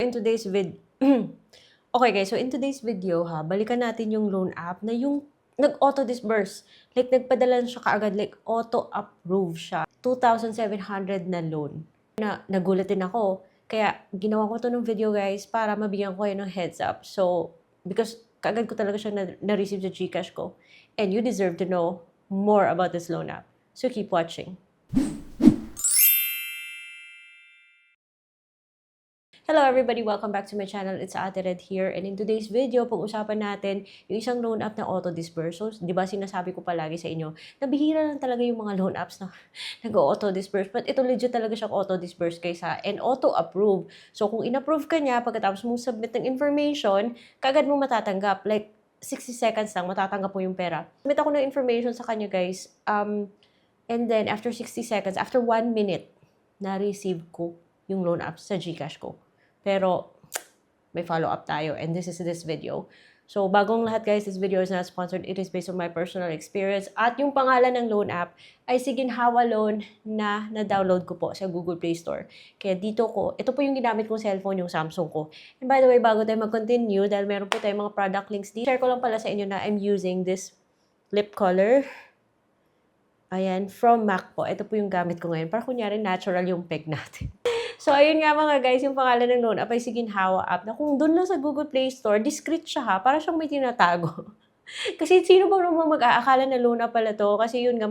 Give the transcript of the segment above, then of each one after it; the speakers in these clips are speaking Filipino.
in today's Okay guys, so in today's video ha, balikan natin yung loan app na yung nag-auto-disburse. Like nagpadala siya kaagad, like auto-approve siya. 2,700 na loan. Nagulat din ako. Kaya ginawa ko to ng video guys para mabigyan ko kayo ng heads up. So, because kaagad ko talaga siya na-receive sa Gcash ko. And you deserve to know more about this loan app. So keep watching. Hello everybody! Welcome back to my channel. It's Ate Red here. And in today's video, pag-usapan natin yung isang loan app na auto-disburse. So, di ba sinasabi ko palagi sa inyo, nabihira lang talaga yung mga loan apps na nag-auto-disburse. But ito legit talaga siyang auto-disburse kaysa and auto-approve. So, kung in-approve ka niya, pagkatapos mong submit ng information, kagad mo matatanggap. Like, 60 seconds lang, matatanggap mo yung pera. Submit ako ng information sa kanya, guys. And then, after 60 seconds, after 1 minute, na-receive ko yung loan app sa Gcash ko. Pero, may follow-up tayo and this is this video. So, bagong lahat guys, this video is not sponsored. It is based on my personal experience. At yung pangalan ng loan app ay Siginhawa Loan na na-download ko po sa Google Play Store. Kaya ito po yung ginamit kong cellphone, yung Samsung ko. And by the way, bago tayo mag-continue, dahil meron po tayong mga product links dito, share ko lang pala sa inyo na I'm using this lip color. Ayan, from MAC po. Ito po yung gamit ko ngayon. Para kunyari, natural yung peg natin. So, ayun nga mga guys, yung pangalan ng loan app ay Siginhawa app na kung doon lang sa Google Play Store, discreet siya ha, para siyang may tinatago. Kasi sino ba naman mag-aakala na loan app pala to? Kasi yun nga,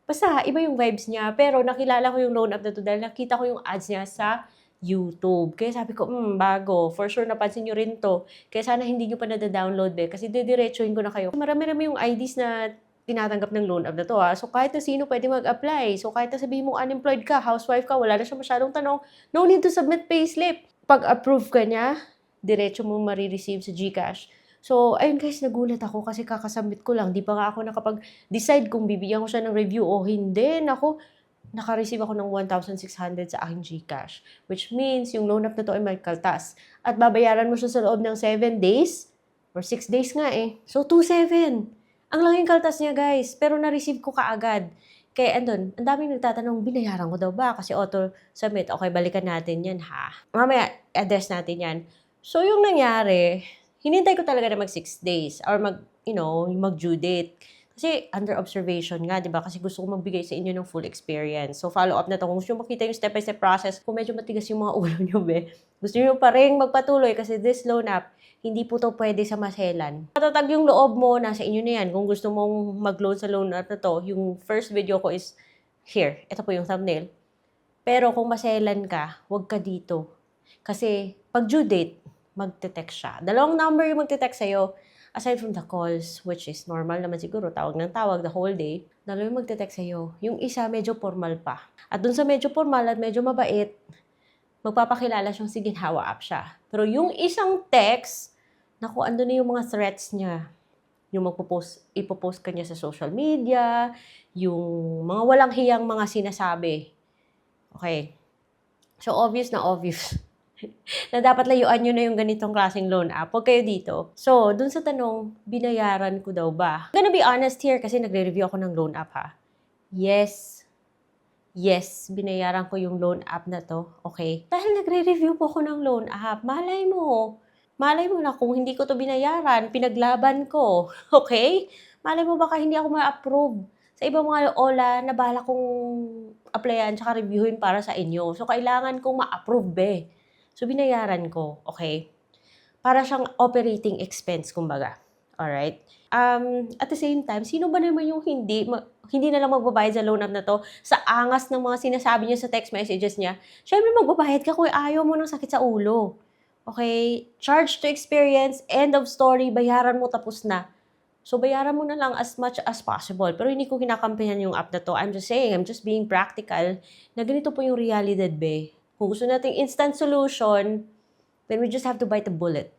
basta iba yung vibes niya. Pero nakilala ko yung loan app na to dahil nakita ko yung ads niya sa YouTube. Kaya sabi ko, bago. For sure, napansin nyo rin to. Kaya sana hindi nyo pa na-download kasi didiretsuhin ko na kayo. Marami-rami yung IDs na tinatanggap ng loan app na to ha. So, kahit na sino pwede mag-apply. So, kahit na sabihin mo unemployed ka, housewife ka, wala na siya masyadong tanong, no need to submit payslip. Pag approve ka niya, diretso mo marireceive sa Gcash. So, ayun guys, nagulat ako kasi kakasubmit ko lang. Di pa nga ako nakapag-decide kung bibigyan ko siya ng review o hindi. Naka-receive ako ng 1,600 sa aking Gcash. Which means, yung loan app na to ay may kaltas. At babayaran mo siya sa loob ng 7 days or 6 days nga eh. So, 2,700. Ang laking kaltas niya guys, pero na-receive ko kaagad. Kaya andun, ang daming nagtatanong, binayaran ko daw ba? Kasi auto-submit. Okay, balikan natin yan ha. Mamaya, address natin yan. So, yung nangyari, hinintay ko talaga na mag 6 days or mag-due date. Kasi under observation nga, di ba? Kasi gusto ko magbigay sa inyo ng full experience. So, follow up na to. Kung gusto nyo makita yung step-by-step process, kung medyo matigas yung mga ulo nyo, gusto nyo pa rin magpatuloy kasi this loan app, hindi po to pwede sa maselan. Matatag yung loob mo, nasa inyo na yan. Kung gusto mong mag-loan sa loan app na to, yung first video ko is here. Ito po yung thumbnail. Pero kung maselan ka, huwag ka dito. Kasi pag due date, magte-text siya. Dalawang number yung magte-text sa'yo. Aside from the calls, which is normal naman siguro, tawag ng tawag the whole day, dalawa yung magte-text sa'yo. Yung isa medyo formal pa. At dun sa medyo formal at medyo mabait, magpapakilala siyang Siginhawa app siya. Pero yung isang text, naku, ando na yung mga threats niya. Yung ipopost ka niya sa social media, yung mga walang hiyang mga sinasabi. Okay. So, obvious na obvious. na dapat layuan nyo na yung ganitong klaseng loan app. Huwag kayo dito. So, dun sa tanong, binayaran ko daw ba? I'm gonna be honest here kasi nagre-review ako ng loan app ha. Yes, binayaran ko yung loan app na to. Okay? Dahil nagre-review po ako ng loan app, malay mo na kung hindi ko to binayaran, pinaglaban ko. Okay? Malay mo baka hindi ako ma-approve sa ibang mga OLA na bala kong applyan tsaka reviewin para sa inyo. So, kailangan kong ma-approve So, binayaran ko. Okay? Para siyang operating expense, kumbaga. Alright? At the same time, sino ba naman yung hindi na lang magbabayad sa loan app na to sa angas ng mga sinasabi niya sa text messages niya? Syempre, magbabayad ka kung ayaw mo ng sakit sa ulo. Okay? Charge to experience, end of story, bayaran mo tapos na. So, bayaran mo na lang as much as possible. Pero hindi ko kinakampihan yung app na to. I'm just saying, I'm just being practical na ganito po yung realidad, Kung gusto nating instant solution, then we just have to bite the bullet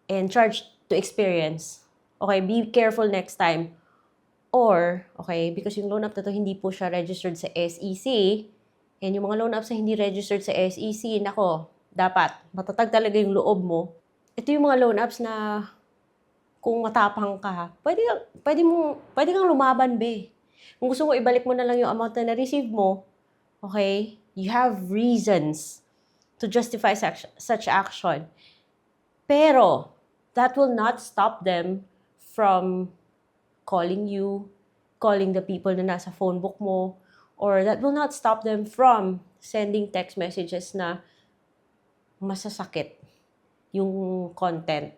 and charge to experience. Okay, be careful next time. Or, okay, because yung loan app na to, hindi po siya registered sa SEC, and yung mga loan apps na hindi registered sa SEC, nako, dapat matatag talaga yung loob mo. Ito yung mga loan apps na kung matapang ka, pwede kang lumaban, Kung gusto mo, ibalik mo na lang yung amount na na-receive mo, okay, you have reasons to justify such action. Pero, that will not stop them from calling you, calling the people na nasa phone book mo, or that will not stop them from sending text messages na masasakit yung content.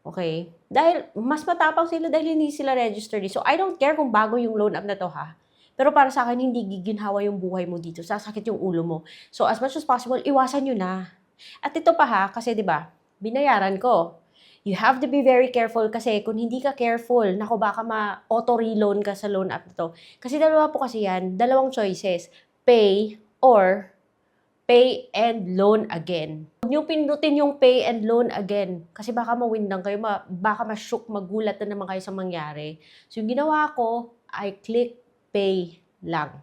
Okay? Dahil mas matapang sila dahil hindi sila registered. So, I don't care kung bago yung loan app na to, ha? Pero para sa akin, hindi giginhawa yung buhay mo dito. Sasakit yung ulo mo. So, as much as possible, iwasan nyo na. At ito pa, ha? Kasi, di ba, binayaran ko. You have to be very careful kasi kung hindi ka careful, naku, baka ma-auto-reloan ka sa loan app na to. Kasi dalawa po kasi yan, dalawang choices. Pay or pay and loan again. Huwag niyo pindutin yung pay and loan again. Kasi baka mawindang kayo, baka ma-shook, magulat na naman kayo sa mangyari. So yung ginawa ko, I click pay lang.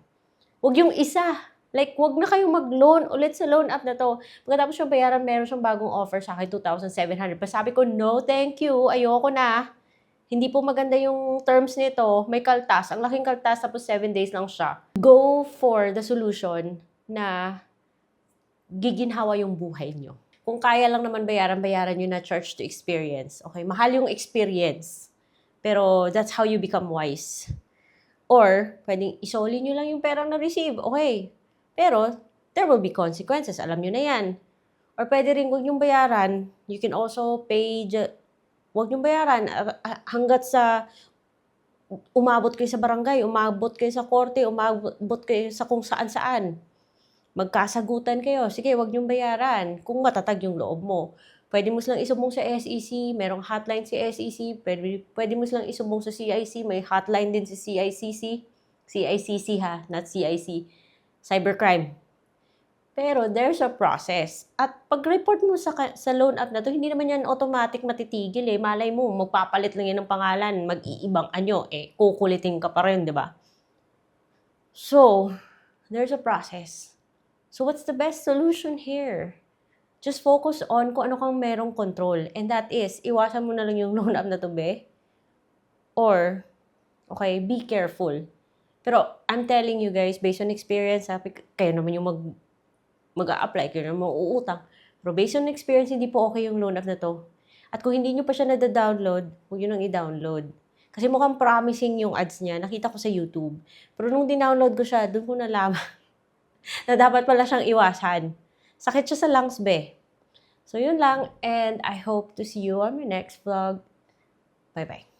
Huwag yung isa. Like, huwag na kayong mag-loan ulit sa loan app na to. Pagkatapos yung bayaran, meron siyang bagong offer sa akin, 2,700. Pero sabi ko, no, thank you. Ayoko na. Hindi po maganda yung terms nito. May kaltas. Ang laking kaltas, tapos 7 days lang siya. Go for the solution na giginhawa yung buhay nyo. Kung kaya lang naman bayaran nyo na charge to experience. Okay, mahal yung experience. Pero that's how you become wise. Or, pwedeng isoli nyo lang yung perang na-receive. Okay. Pero, there will be consequences. Alam nyo na yan. Or pwede rin huwag nyong bayaran. You can also pay, huwag nyong bayaran hanggat sa umabot kayo sa barangay, umabot kayo sa korte, umabot kayo sa kung saan-saan. Magkasagutan kayo. Sige, wag niyong bayaran kung matatag yung loob mo. Pwede mo silang isumbong sa SEC, merong hotline si SEC, pwede mo silang isumbong sa CIC, may hotline din si CICC. CICC ha, not CIC. Cybercrime. Pero there's a process. At pag-report mo sa loan app na to, hindi naman yan automatic matitigil eh. Malay mo, magpapalit lang yan ng pangalan, mag-iibang anyo, kukulitin ka pa rin, di ba? So, there's a process. So, what's the best solution here? Just focus on kung ano kang merong control. And that is, iwasan mo na lang yung loan app na to, be. Or, okay, be careful. Pero, I'm telling you guys, based on experience, kayo naman yung mag-a-apply, kayo naman uutang. Pero based on experience, hindi po okay yung loan app na to. At kung hindi nyo pa siya nada-download, huwag nyo nang i-download. Kasi mukhang promising yung ads niya. Nakita ko sa YouTube. Pero nung dinownload ko siya, doon ko nalaman na dapat pala siyang iwasan. Sakit siya sa lungs, be. So, yun lang. And I hope to see you on my next vlog. Bye-bye.